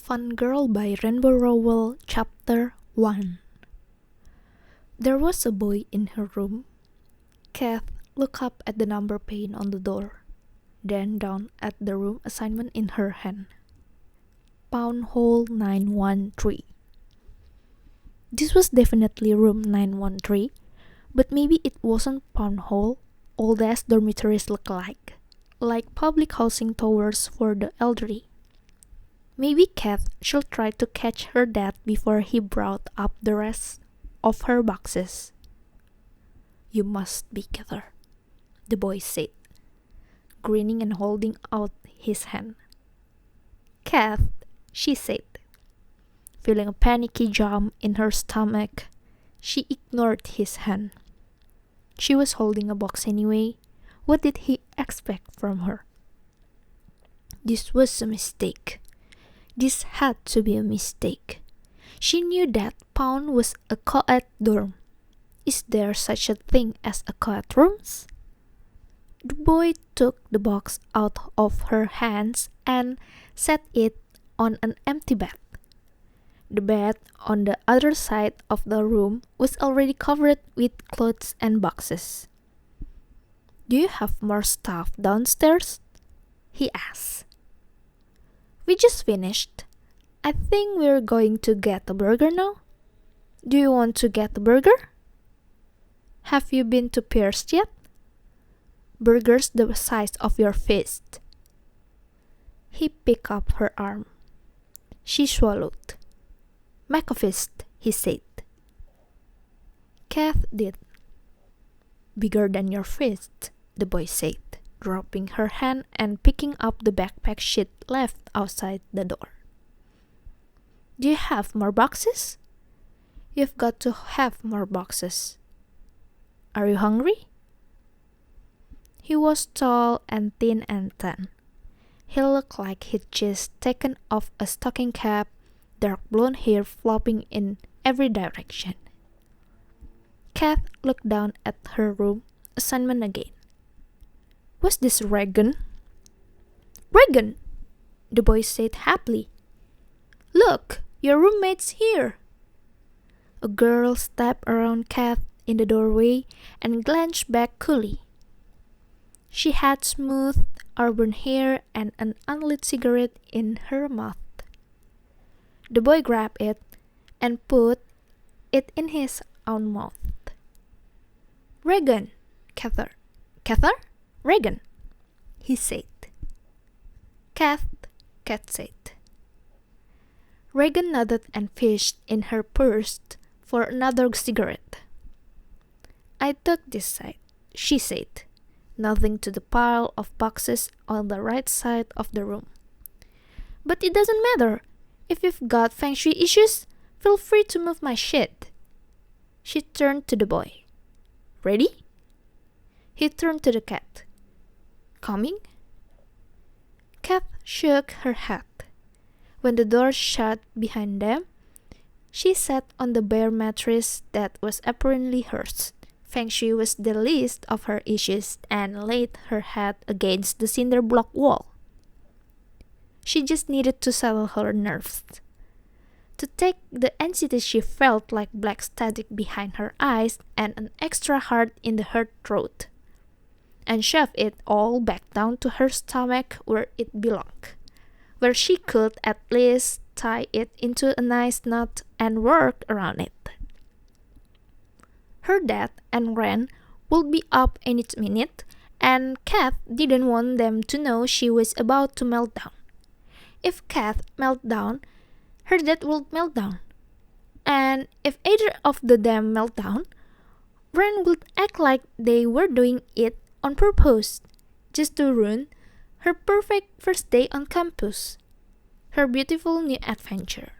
Fun Girl by Rainbow Rowell, Chapter 1. There was a boy in her room. Kath looked up at the number pane on the door, then down at the room assignment in her hand. Pound hole 913. This was definitely room 913, but maybe it wasn't pound hole. Old as dormitories look like public housing towers for the elderly. Maybe Kath should try to catch her dad before he brought up the rest of her boxes. "You must be Cather," the boy said, grinning and holding out his hand. "Kath," she said. Feeling a panicky jump in her stomach, she ignored his hand. She was holding a box anyway. What did he expect from her? This was a mistake. This had to be a mistake. She knew that Pound was a co-ed dorm. Is there such a thing as a co-ed rooms? The boy took the box out of her hands and set it on an empty bed. The bed on the other side of the room was already covered with clothes and boxes. "Do you have more stuff downstairs?" he asked. "We just finished. I think we're going to get a burger now. Do you want to get a burger? Have you been to Pierce yet? Burgers the size of your fist." He picked up her arm. She swallowed. "Make a fist," he said. Kath did. "Bigger than your fist," the boy said, dropping her hand and picking up the backpack she'd left outside the door. "Do you have more boxes? You've got to have more boxes. Are you hungry?" He was tall and thin and tan. He looked like he'd just taken off a stocking cap, dark blonde hair flopping in every direction. Kath looked down at her room assignment again. "Was this Reagan?" "Reagan!" the boy said happily. "Look, your roommate's here." A girl stepped around Kath in the doorway and glanced back coolly. She had smooth, auburn hair and an unlit cigarette in her mouth. The boy grabbed it and put it in his own mouth. "Reagan, Cather. Cather? Reagan," he said. "Kath," Kat said. Reagan nodded and fished in her purse for another cigarette. "I took this side," she said, nodding to the pile of boxes on the right side of the room. "But it doesn't matter. If you've got feng shui issues, feel free to move my shit." She turned to the boy. "Ready?" He turned to the cat. "Coming?" Kath shook her head. When the door shut behind them, she sat on the bare mattress that was apparently hers. Feng Shui was the least of her issues and laid her head against the cinder block wall. She just needed to settle her nerves. To take the anxiety she felt like black static behind her eyes and an extra heart in her throat, and shove it all back down to her stomach where it belonged, where she could at least tie it into a nice knot and work around it. Her dad and Ren would be up any minute, and Kath didn't want them to know she was about to melt down. If Kath melted down, her dad would melt down. And if either of them melt down, Ren would act like they were doing it on purpose, just to ruin her perfect first day on campus, her beautiful new adventure.